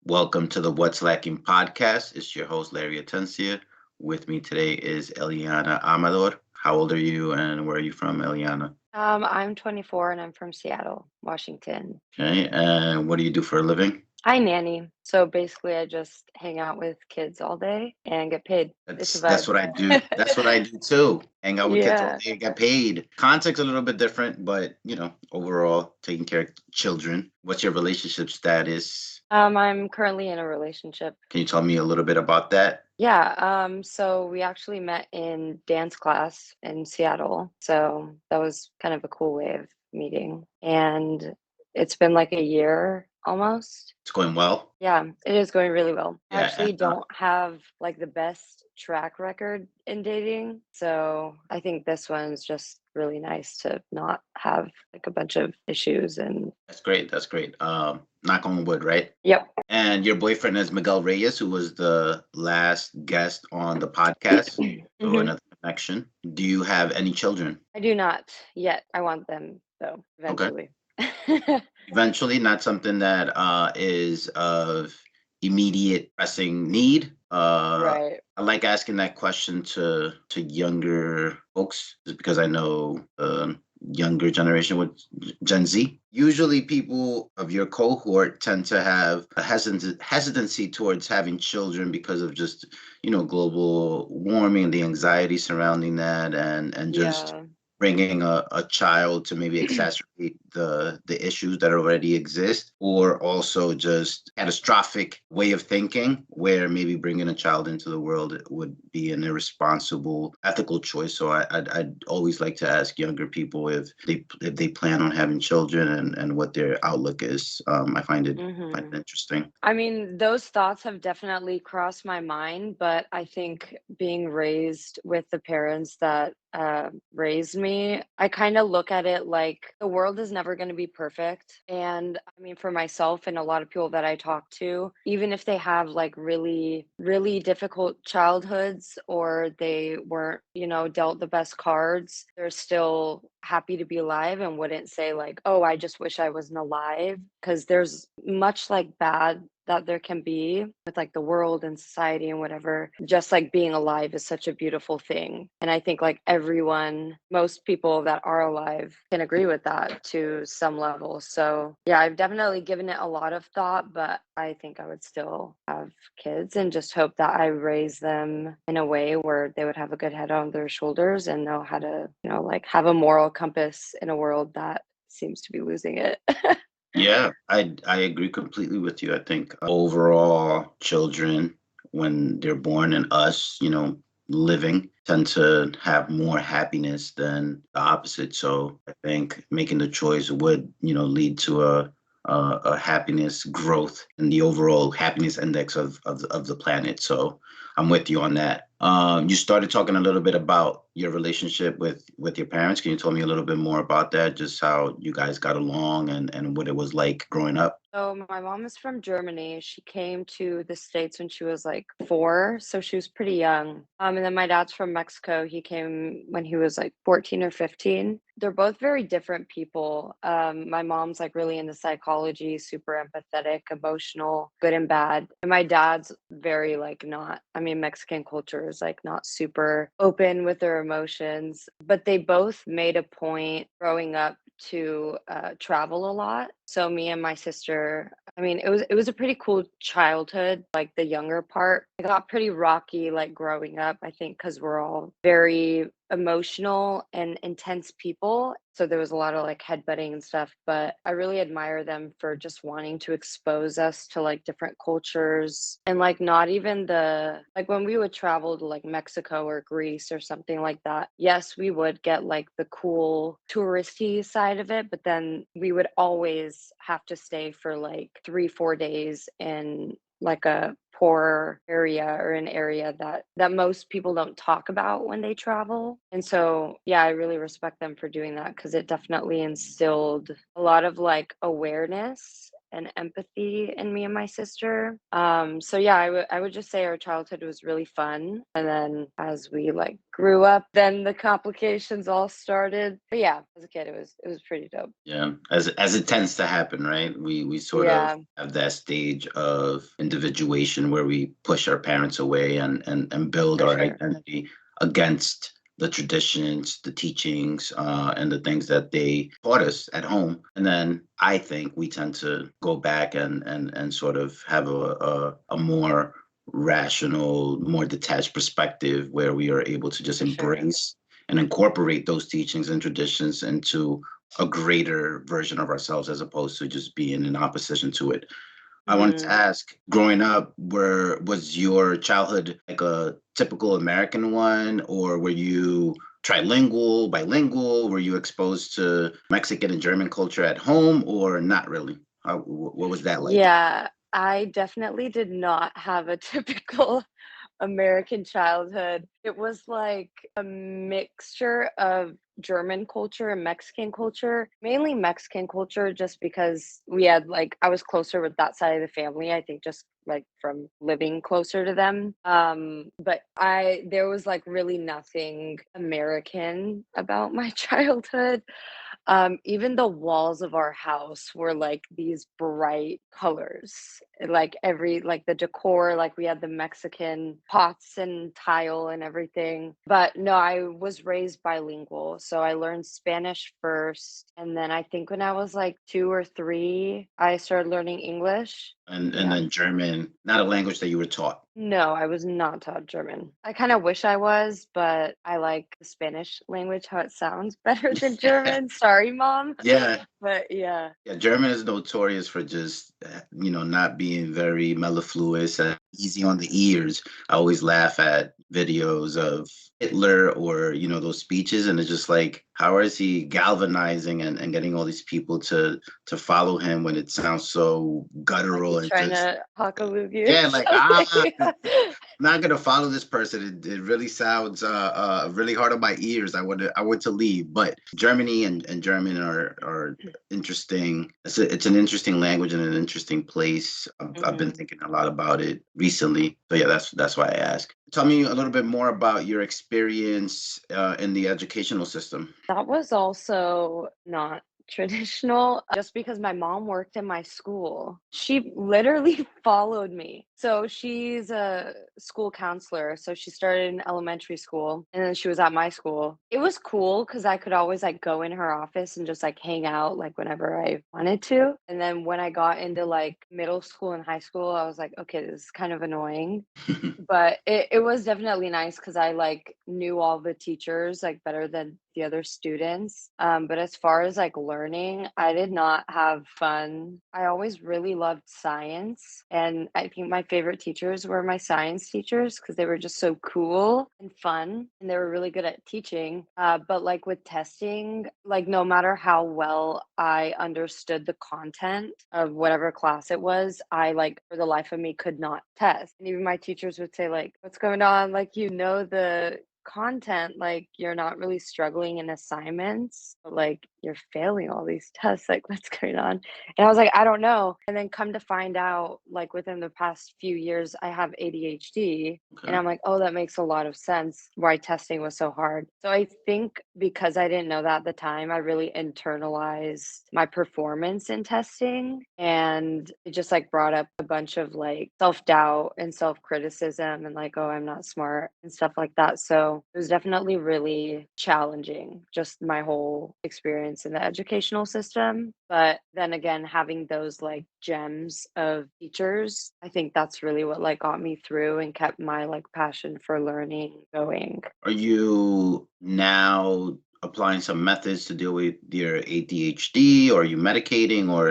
Welcome to the What's Lacking podcast. It's your host, Larry Atencia. With me today is Eliana Amador. How old are you and where are you from, Eliana? I'm 24 and I'm from Seattle, Washington. Okay, and what do you do for a living? I nanny. So basically, I just hang out with kids all day and get paid. It's a That's vibe. what I do. That's what I do too. Hang out with kids all Yeah. day, get paid. Context a little bit different, but overall, taking care of children. What's your relationship status? I'm currently in a relationship. Can you tell me a little bit about that? Yeah, so we actually met in dance class in Seattle. So that was kind of a cool way of meeting. And it's been like a year almost. It's going well. Yeah, it is going really well. I Yeah, and actually don't have like the best track record in dating, so I think this one's just really nice to not have like a bunch of issues and that's great. That's great. Knock on wood, right? yep. And your boyfriend is Miguel Reyes, who was the last guest on the podcast. So hmm another connection. Do you have any children? I do not yet. I want them though, Okay. eventually. Eventually, not something that is of immediate pressing need. Right. I like asking that question to younger folks, just because I know younger generation with Gen Z. Usually, people of your cohort tend to have a hesitancy towards having children because of just global warming, the anxiety surrounding that, and just Yeah. bringing a child to maybe exacerbate the issues that already exist, or also just catastrophic way of thinking where maybe bringing a child into the world would be an irresponsible ethical choice. So I'd always like to ask younger people if they plan on having children and what their outlook is. I find it hmm interesting. I mean, those thoughts have definitely crossed my mind, but I think being raised with the parents that raised me, I kind of look at it like the world is never going to be perfect. And I mean, for myself and a lot of people that I talk to, even if they have like really, really difficult childhoods or they weren't, dealt the best cards, they're still happy to be alive and wouldn't say, like, oh, I just wish I wasn't alive. Because there's much like bad that there can be with like the world and society and whatever. Just like being alive is such a beautiful thing. And I think like everyone, most people that are alive can agree with that to some level. So yeah, I've definitely given it a lot of thought, but I think I would still have kids and just hope that I raise them in a way where they would have a good head on their shoulders and know how to, like have a moral compass in a world that seems to be losing it. Yeah, I agree completely with you. I think overall children, when they're born and us, living, tend to have more happiness than the opposite. So I think making the choice would, lead to a happiness growth in the overall happiness index of the planet. So I'm with you on that. You started talking a little bit about your relationship with your parents. Can you tell me a little bit more about that? Just how you guys got along and what it was like growing up? So my mom is from Germany. She came to the States when she was like 4, so she was pretty young. And then my dad's from Mexico. He came when he was like 14 or 15. They're both very different people. My mom's like really into psychology, super empathetic, emotional, good and bad. And my dad's very like not, I mean, Mexican culture is like not super open with their emotions, but they both made a point growing up to travel a lot. So me and my sister, I mean, it was a pretty cool childhood, like the younger part. It got pretty rocky like growing up, I think because we're all very emotional and intense people. So there was a lot of like headbutting and stuff, but I really admire them for just wanting to expose us to like different cultures and like not even the like when we would travel to like Mexico or Greece or something like that. Yes, we would get like the cool touristy side of it, but then we would always have to stay for like 3 4 days in like a poor area or an area that most people don't talk about when they travel. And so yeah, I really respect them for doing that because it definitely instilled a lot of like awareness and empathy in me and my sister. So yeah, I would just say our childhood was really fun. And then as we like grew up, then the complications all started. But yeah, as a kid, it was pretty dope. Yeah, as it tends to happen, right? We sort of Yeah, have that stage of individuation where we push our parents away and build for our sure. identity against the traditions, the teachings, and the things that they taught us at home. And then I think we tend to go back and sort of have a more rational, more detached perspective where we are able to just For sure. embrace and incorporate those teachings and traditions into a greater version of ourselves as opposed to just being in opposition to it. I wanted to Hmm. ask, growing up, was your childhood like a typical American one, or were you trilingual, bilingual? Were you exposed to Mexican and German culture at home, or not really? What was that like? Yeah, I definitely did not have a typical American childhood. It was like a mixture of German culture and Mexican culture, mainly Mexican culture, just because we had like I was closer with that side of the family, I think just like from living closer to them. But I there was like really nothing American about my childhood. Even the walls of our house were like these bright colors. Like every like the decor, like we had the Mexican pots and tile and everything. But no, I was raised bilingual. So I learned Spanish first. And then I think when I was like 2 or 3, I started learning English. And Yeah. then German, not a language that you were taught. No, I was not taught German. I kind of wish I was, but I like the Spanish language, how it sounds better than German. Sorry, mom. Yeah, But yeah, yeah, German is notorious for just, not being very mellifluous and easy on the ears. I always laugh at videos of Hitler or, those speeches, and it's just like, how is he galvanizing and getting all these people to follow him when it sounds so like guttural he's and trying just, to huckaloo you or yeah, like, something. Yeah. not gonna follow this person. It really sounds really hard on my ears. I want to leave. But Germany and German are interesting. It's an interesting language and an interesting place. I've been Mhm. thinking a lot about it recently. So yeah, that's why I ask. Tell me a little bit more about your experience in the educational system. That was also not traditional, just because my mom worked in my school. She literally followed me. So she's a school counselor. So she started in elementary school and then she was at my school. It was cool because I could always like go in her office and just like hang out like whenever I wanted to. And then when I got into like middle school and high school, I was like, okay, this is kind of annoying, but it was definitely nice because I like knew all the teachers like better than the other students. But as far as like learning, I did not have fun. I always really loved science, and I think my favorite teachers were my science teachers because they were just so cool and fun, and they were really good at teaching. But like with testing, like no matter how well I understood the content of whatever class it was, I like for the life of me could not test. And even my teachers would say like, "What's going on? Like you know the content, like you're not really struggling in assignments, but like you're failing all these tests, like what's going on?" And I was like, I don't know. And then come to find out, like within the past few years, I have ADHD. And Okay. I'm like, oh, that makes a lot of sense why testing was so hard. So I think because I didn't know that at the time, I really internalized my performance in testing. And it just like brought up a bunch of like self doubt and self criticism and like, oh, I'm not smart and stuff like that. So it was definitely really challenging, just my whole experience in the educational system. But then again, having those like gems of teachers, I think that's really what like got me through and kept my like passion for learning going. Are you now applying some methods to deal with your ADHD, or are you medicating, or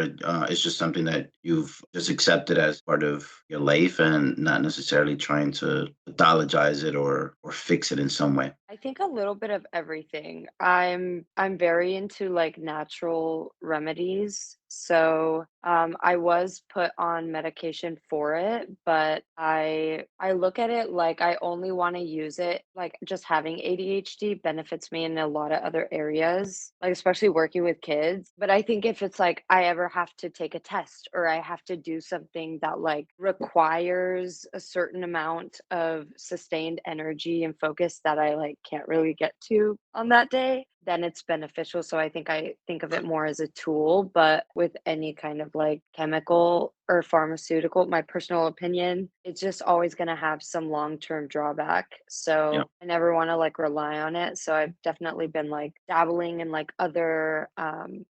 it's just something that you've just accepted as part of your life and not necessarily trying to pathologize it or fix it in some way? I think a little bit of everything. I'm very into like natural remedies. So I was put on medication for it, but I look at it like I only want to use it like just having ADHD benefits me in a lot of other areas, like especially working with kids. But I think if it's like I ever have to take a test or I have to do something that like requires a certain amount of sustained energy and focus that I like can't really get to on that day, then it's beneficial. So I think of it more as a tool, but with any kind of like chemical or pharmaceutical, my personal opinion, it's just always going to have some long-term drawback. Yeah. So I never want to like rely on it. So I've definitely been like dabbling in like other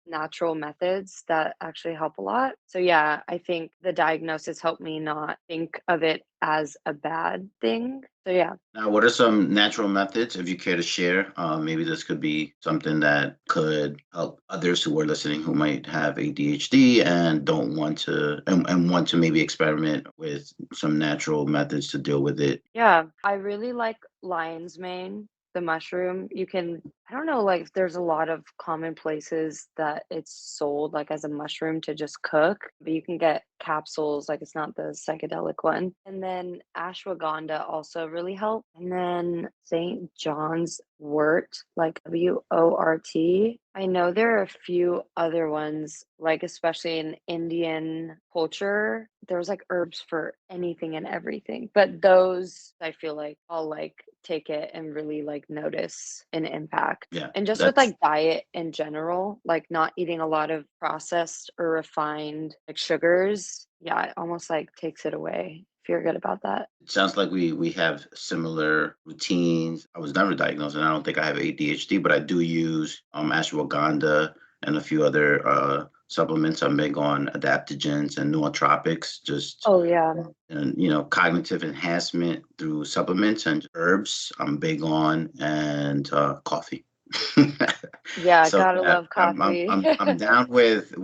natural methods that actually help a lot. So yeah, I think the diagnosis helped me not think of it as a bad thing. So yeah. Now, what are some natural methods, if you care to share? Maybe this could be something that could help others who are listening who might have ADHD and don't want to, and want to maybe experiment with some natural methods to deal with it. Yeah, I really like lion's mane, the mushroom. You can, I don't know, like there's a lot of common places that it's sold like as a mushroom to just cook, but you can get capsules, like it's not the psychedelic one. And then ashwagandha also really help. And then St. John's wort, like WORT. I know there are a few other ones, like especially in Indian culture, there's like herbs for anything and everything. But those I feel like I'll like take it and really like notice an impact. Yeah, And just with that's like diet in general, like not eating a lot of processed or refined like sugars, yeah, it almost like takes it away if you're good about that. it sounds like we have similar routines. I was never diagnosed, and I don't think I have ADHD, but I do use ashwagandha and a few other supplements. I'm big on adaptogens and nootropics, just Oh yeah. and cognitive enhancement through supplements and herbs. I'm big on and coffee. Yeah, So gotta yeah, love I'm I'm coffee. I'm I'm down with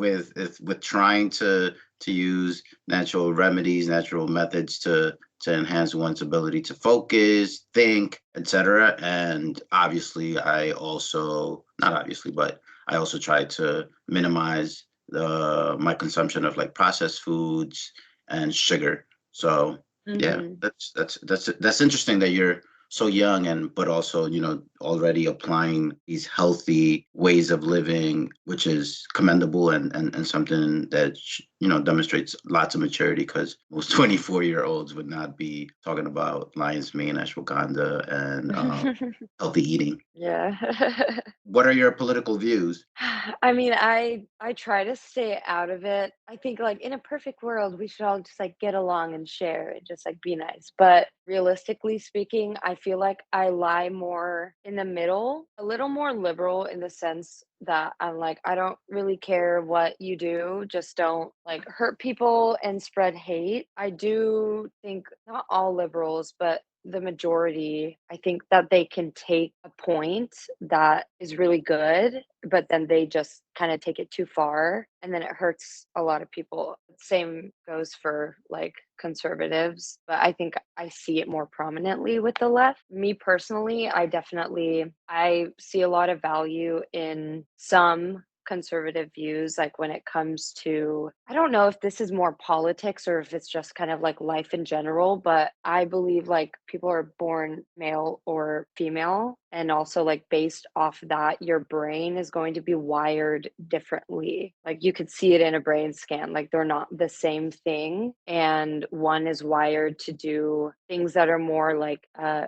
trying to use natural remedies, natural methods to enhance one's ability to focus, think, etc. And obviously, I also not obviously, but I also try to minimize the my consumption of like processed foods and sugar. So yeah, hmm that's interesting that you're so young and but also already applying these healthy ways of living, which is commendable and something that demonstrates lots of maturity, because most 24-year-olds would not be talking about lion's mane, ashwagandha, and healthy eating. Yeah. What are your political views? I mean, I try to stay out of it. I think like in a perfect world, we should all just like get along and share and just like be nice. But realistically speaking, I feel like I lie more in the middle, a little more liberal in the sense that I'm like, I don't really care what you do, just don't like hurt people and spread hate. I do think not all liberals, but the majority, I think that they can take a point that is really good, but then they just kind of take it too far and then it hurts a lot of people. Same goes for like conservatives, but I think I see it more prominently with the left. Me personally, I see a lot of value in some conservative views, like when it comes to, I don't know if this is more politics or if it's just kind of like life in general, but I believe like people are born male or female, and also like based off that your brain is going to be wired differently. Like you could see it in a brain scan, like they're not the same thing, and one is wired to do things that are more like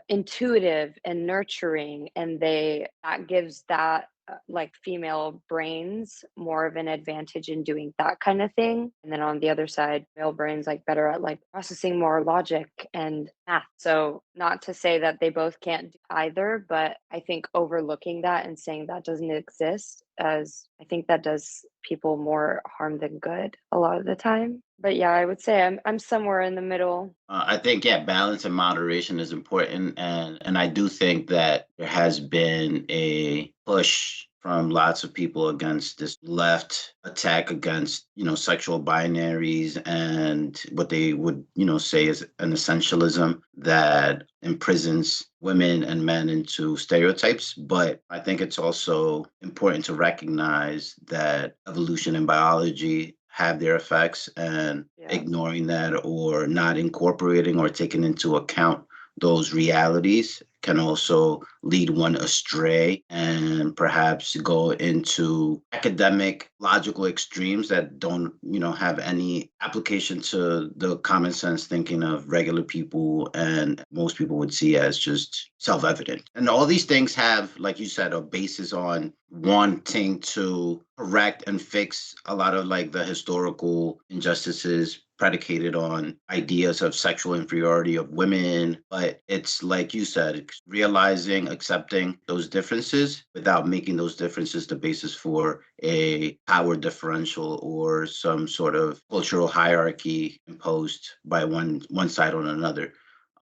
intuitive and nurturing, and they that gives that like female brains more of an advantage in doing that kind of thing. And then on the other side, male brains like better at like processing more logic and math. So not to say that they both can't do either, but I think overlooking that and saying that doesn't exist, as I think that does people more harm than good a lot of the time. But yeah, I would say I'm somewhere in the middle. I think, yeah, balance and moderation is important, and I do think that there has been a push from lots of people against this left attack against, sexual binaries and what they would, say is an essentialism that imprisons women and men into stereotypes. But I think it's also important to recognize that evolution and biology have their effects, and Yeah. ignoring that or not incorporating or taking into account those realities can also lead one astray and perhaps go into academic logical extremes that don't, have any application to the common sense thinking of regular people and most people would see as just self-evident. And all these things have, like you said, a basis on wanting to correct and fix a lot of like the historical injustices predicated on ideas of sexual inferiority of women. But it's like you said, it's realizing, accepting those differences without making those differences the basis for a power differential or some sort of cultural hierarchy imposed by one side on another.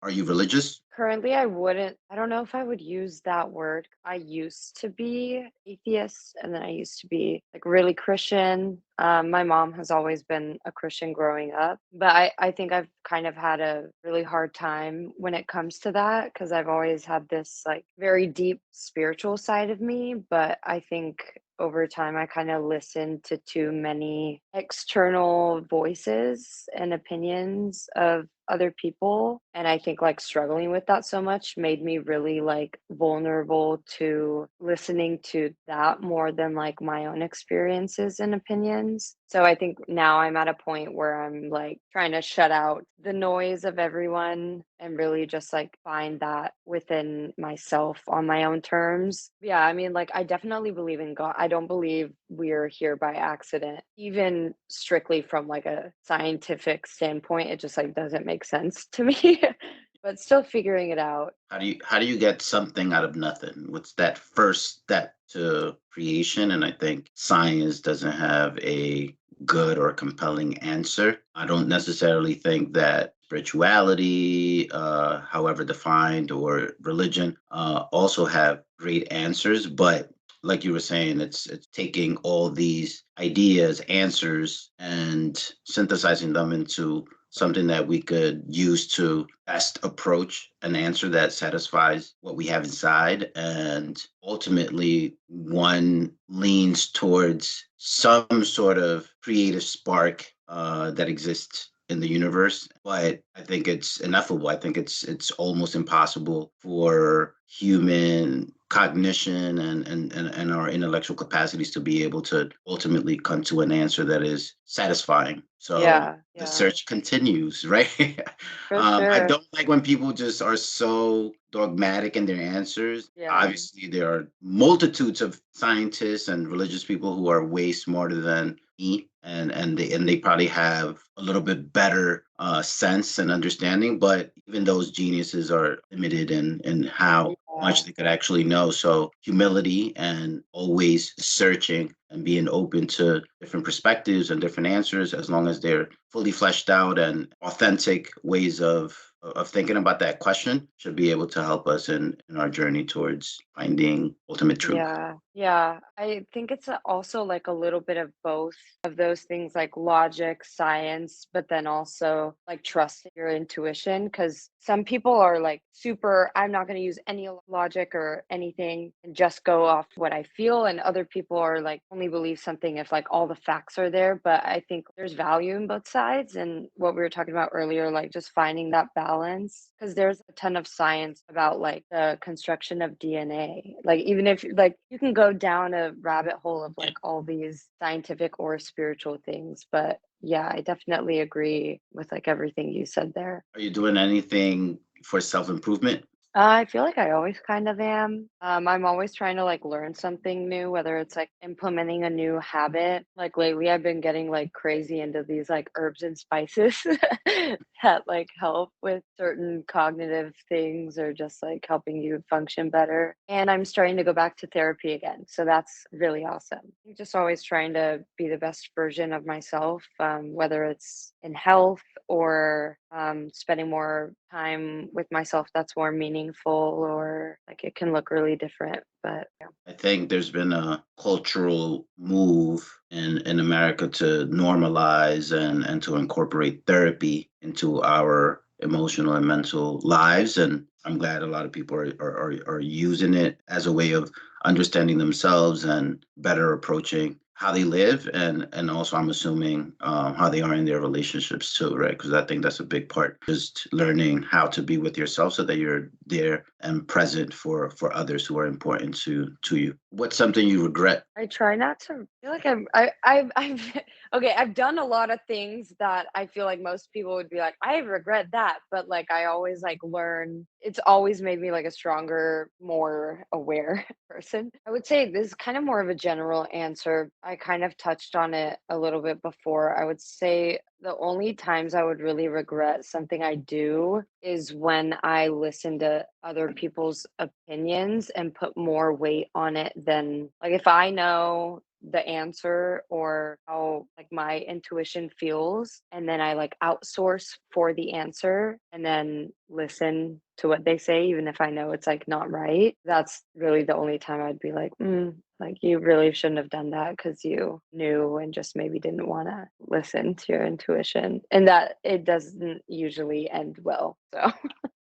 Are you religious? Currently, I don't know if I would use that word. I used to be atheist, and then I used to be like really Christian. My mom has always been a Christian growing up, but I think I've kind of had a really hard time when it comes to that because I've always had this like very deep spiritual side of me. But I think over time, I kind of listened to too many external voices and opinions of other people. And I think like struggling with that so much made me really like vulnerable to listening to that more than like my own experiences and opinions. So I think now I'm at a point where I'm like trying to shut out the noise of everyone and really just like find that within myself on my own terms. Yeah, I mean, like, I definitely believe in God. I don't believe we're here by accident, even strictly from like a scientific standpoint. It just like doesn't make sense to me, but still figuring it out. How do you get something out of nothing? What's that first step to creation? And I think science doesn't have a good or compelling answer. I don't necessarily think that spirituality, however defined, or religion, also have great answers. But like you were saying, it's taking all these ideas, answers, and synthesizing them into something that we could use to best approach an answer that satisfies what we have inside. And ultimately, one leans towards some sort of creative spark that exists in the universe. But I think it's ineffable. I think it's almost impossible for human cognition and our intellectual capacities to be able to ultimately come to an answer that is satisfying. So Yeah, the yeah, search continues, right? for I sure. don't like when people just are so dogmatic in their answers. Yeah, Obviously, there are multitudes of scientists and religious people who are way smarter than me, and they probably have a little bit better sense and understanding. But even those geniuses are limited in how much yeah, they could actually know. So humility and always searching and being open to different perspectives and different answers, as long as they're fully fleshed out and authentic ways of thinking about that question, should be able to help us in our journey towards finding ultimate truth. yeah, yeah. I think it's also like a little bit of both of those things, like logic, science, but then also like trusting your intuition. Because some people are like super, I'm not going to use any logic or anything and just go off what I feel. And other people are like only believe something if like all the facts are there. But I think there's value in both sides. And what we were talking about earlier, like just finding that balance. Because there's a ton of science about like the construction of DNA. Like, even if like you can go down a rabbit hole of Yeah. like all these scientific or spiritual things, but yeah, I definitely agree with like everything you said there. Are you doing anything for self improvement? I feel like I always kind of am. I'm always trying to like learn something new, whether it's like implementing a new habit. Like lately, I've been getting like crazy into these like herbs and spices that like help with certain cognitive things or just like helping you function better. And I'm starting to go back to therapy again. So that's really awesome. I'm just always trying to be the best version of myself, whether it's in health or spending more time with myself that's more meaningful, or like it can look really different. But yeah. I think there's been a cultural move in America to normalize and to incorporate therapy into our emotional and mental lives. And I'm glad a lot of people are using it as a way of understanding themselves and better approaching how they live, and also I'm assuming how they are in their relationships too, right? Because I think that's a big part, just learning how to be with yourself so that you're there and present for others who are important to you. What's something you regret? I try not to feel like I've okay, I've done a lot of things that I feel like most people would be like, "I regret that," but, like, I always, like, learn it's always made me, like, a stronger, more aware person. I would say this is kind of more of a general answer. I kind of touched on it a little bit before. I would say the only times I would really regret something I do is when I listen to other people's opinions and put more weight on it than like if I know the answer or how like my intuition feels and then I like outsource for the answer and then listen to what they say even if I know it's like not right. That's really the only time I'd be like, like you really shouldn't have done that because you knew and just maybe didn't want to listen to your intuition. And that it doesn't usually end well. So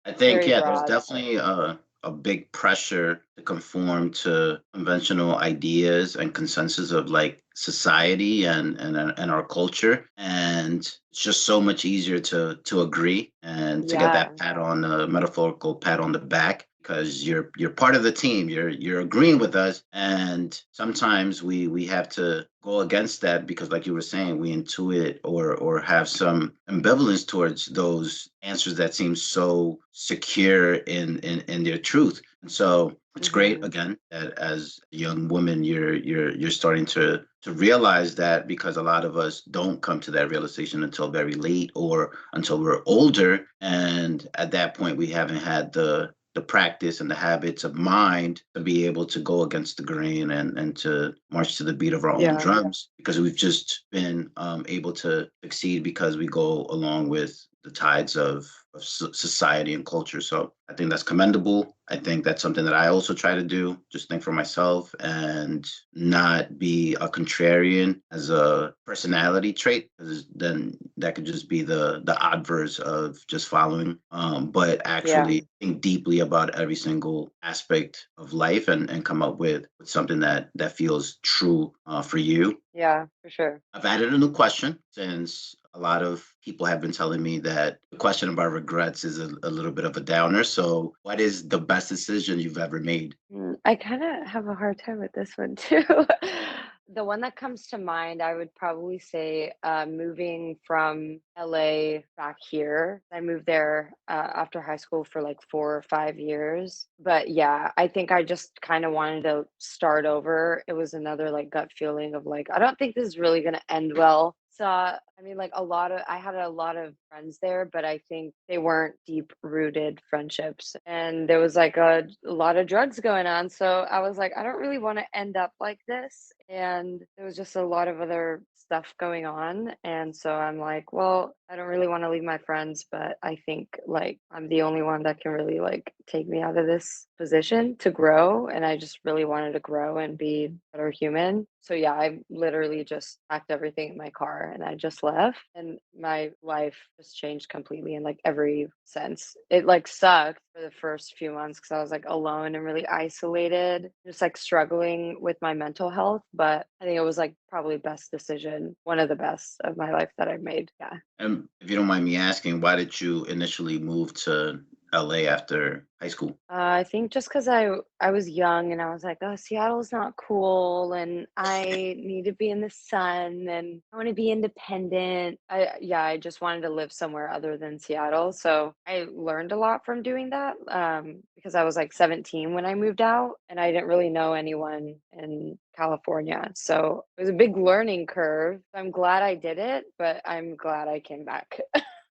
I think, very yeah, there's broad, but definitely a big pressure to conform to conventional ideas and consensus of like society and our culture, and it's just so much easier to agree and to get yeah, that pat on the metaphorical pat on the back because you're part of the team. You're agreeing with us, and sometimes we have to go against that because, like you were saying, we intuit or have some ambivalence towards those answers that seem so secure in their truth. And so it's great hmm again that as a young woman you're starting to realize that, because a lot of us don't come to that realization until very late or until we're older, and at that point we haven't had the practice and the habits of mind to be able to go against the grain and to march to the beat of our own yeah, drums, because we've just been able to succeed because we go along with the tides of society and culture. So I think that's commendable. I think that's something that I also try to do, just think for myself and not be a contrarian as a personality trait, because then that could just be the adverse of just following, but yeah, actually think deeply about every single aspect of life and come up with something that feels true for you. yeah, for sure. I've added a new question since a lot of people have been telling me that the question about regrets is a little bit of a downer. So, what is the best decision you've ever made? I kind of have a hard time with this one too. The one that comes to mind, I would probably say moving from LA back here. I moved there after high school for like 4 or 5 years. But yeah, I think I just kind of wanted to start over. It was another like gut feeling of like, I don't think this is really going to end well. So, I mean, like I had a lot of friends there, but I think they weren't deep rooted friendships. And there was like a lot of drugs going on. So I was like, I don't really want to end up like this. And there was just a lot of other stuff going on. And so I'm like, well, I don't really want to leave my friends, but I think like I'm the only one that can really like take me out of this position to grow. And I just really wanted to grow and be a better human. So yeah, I literally just packed everything in my car and I just left. And my life just changed completely in like every sense. It like sucked for the first few months because I was like alone and really isolated, just like struggling with my mental health. But I think it was like probably best decision, one of the best of my life that I've made. Yeah. And if you don't mind me asking, why did you initially move to LA after high school? I think just because I was young and I was like, "Oh, Seattle's not cool, and I need to be in the sun, and I want to be independent." I just wanted to live somewhere other than Seattle, so I learned a lot from doing that, because I was, like, 17 when I moved out, and I didn't really know anyone in California, so it was a big learning curve. I'm glad I did it, but I'm glad I came back.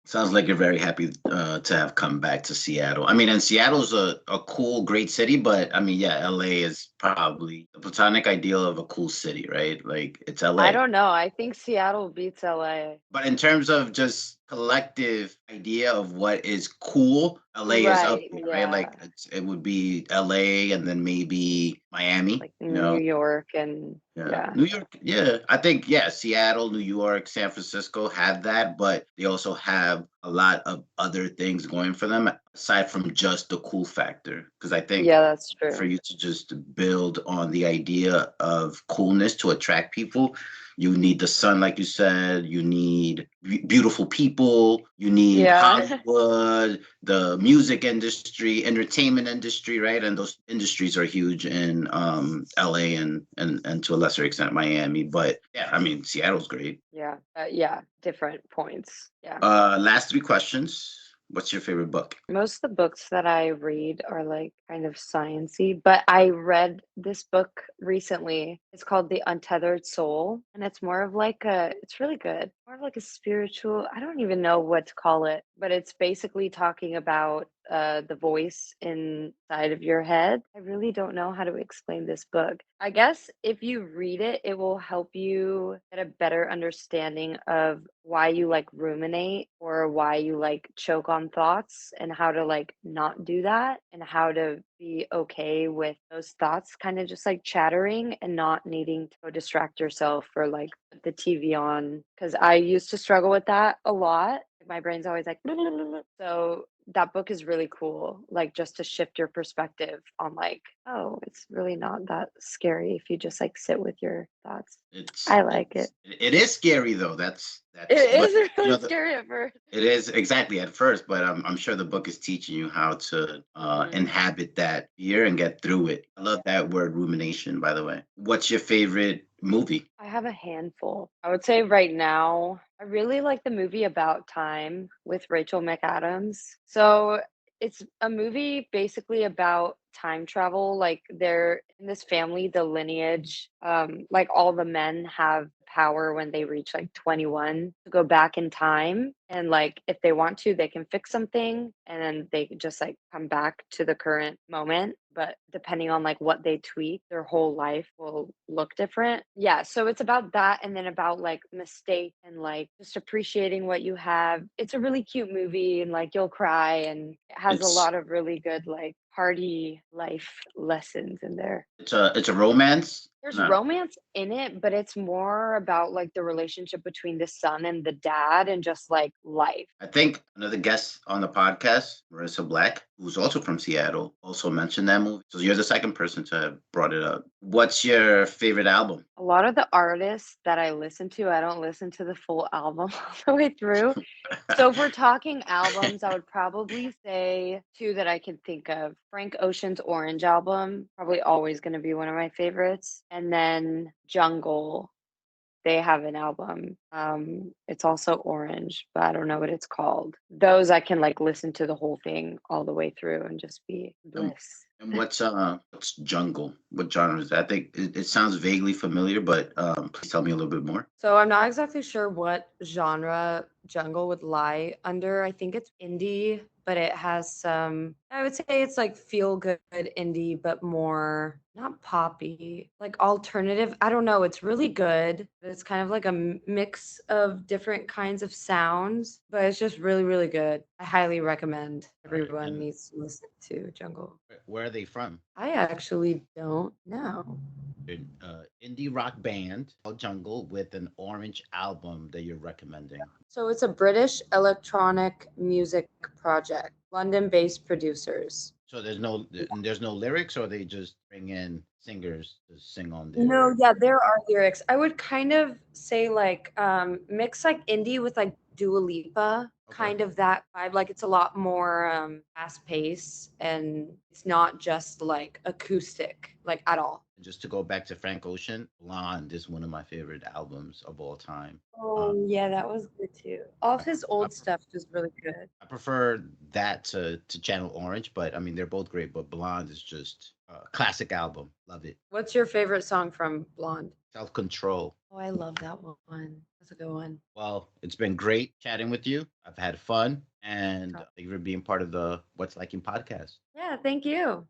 Sounds like you're very happy to have come back to Seattle. I mean, and Seattle's a cool, great city, but I mean, yeah, LA is probably the platonic ideal of a cool city, right? Like it's I LA. don't know, I think Seattle beats LA. But in terms of just collective idea of what is cool, LA is up Right. there, right? Yeah. Like it would be LA and then maybe Miami, Like New York and Yeah, yeah. New York. Yeah, I think Seattle, New York, San Francisco have that, but they also have a lot of other things going for them aside from just the cool factor. Because I think Yeah, that's for true. you to just build on the idea of coolness to attract people, you need the sun, like you said. You need beautiful people. You need Yeah. Hollywood, the music industry, entertainment industry, right? And those industries are huge in LA and to a lesser extent Miami. But yeah, I mean Seattle's great. Yeah. Yeah. Different points. Yeah. Last three questions. What's your favorite book? Most of the books that I read are like kind of sciencey, but I read this book recently. It's called The Untethered Soul, and it's more of like it's really good. More of like a spiritual, I don't even know what to call it, but it's basically talking about the voice inside of your head. I really don't know how to explain this book. I guess if you read it, it will help you get a better understanding of why you like ruminate or why you like choke on thoughts and how to like not do that and how to be okay with those thoughts kind of just like chattering and not needing to go distract yourself or like put the TV on because I used to struggle with that a lot. My brain's always like so that book is really cool, like just to shift your perspective on like, oh, it's really not that scary if you just like sit with your thoughts. I like it. It is scary though. It That's but is you really know scary at first. it is exactly at first, but I'm sure the book is teaching you how to Mhm. inhabit that fear and get through it. I love that word rumination, by the way. What's your favorite movie? I have a handful. I would say right now, I really like the movie About Time with Rachel McAdams. So it's a movie basically about time travel. Like they're in this family, the lineage, like all the men have power when they reach like 21 to go back in time. And like if they want to, they can fix something and then they can just like come back to the current moment. But depending on like what they tweak, their whole life will look different. Yeah. So it's about that and then about like mistake and like just appreciating what you have. It's a really cute movie and like you'll cry and it has a It's lot of really good like party life lessons in there. it's a romance. There's No, romance in it, but it's more about, like, the relationship between the son and the dad and just, like, life. I think another guest on the podcast, Marissa Black, who's also from Seattle, also mentioned that movie. So you're the second person to have brought it up. What's your favorite album? A lot of the artists that I listen to, I don't listen to the full album all the way through. So if we're talking albums, I would probably say 2 that I can think of. Frank Ocean's Orange album, probably always gonna be one of my favorites, and then Jungle. They have an album. It's also orange, but I don't know what it's called. Those I can like listen to the whole thing all the way through and just be And, bliss. and what's jungle? What genre is that? I think it sounds vaguely familiar, but please tell me a little bit more. So I'm not exactly sure what genre Jungle would lie under. I think it's indie, but it has some, I would say it's like feel good indie, but more not poppy, like alternative. I don't know. It's really good. It's kind of like a mix of different kinds of sounds, but it's just really, really good. I highly recommend All right. everyone And needs to listen to Jungle. where are they from? I actually don't know. An indie rock band called Jungle with an orange album that you're recommending. So it's a British electronic music project, London-based producers. So there's no lyrics, or they just bring in singers to sing on No, their. yeah, there are lyrics. I would kind of say like mix like indie with like Dua Lipa, Okay. kind of that vibe. Like it's a lot more fast paced and it's not just like acoustic, like at all. Just to go back to Frank Ocean, Blonde is one of my favorite albums of all time. Um, Oh yeah, that was good too. All I, his I old stuff was really good. I prefer that to Channel Orange, but I mean they're both great. But Blonde is just a classic album. Love it. What's your favorite song from Blonde? Self Control. Oh, I love that one. That's a good one. Well, it's been great chatting with you. I've had fun, and thank you for being part of the What's Liking podcast. Yeah, thank you.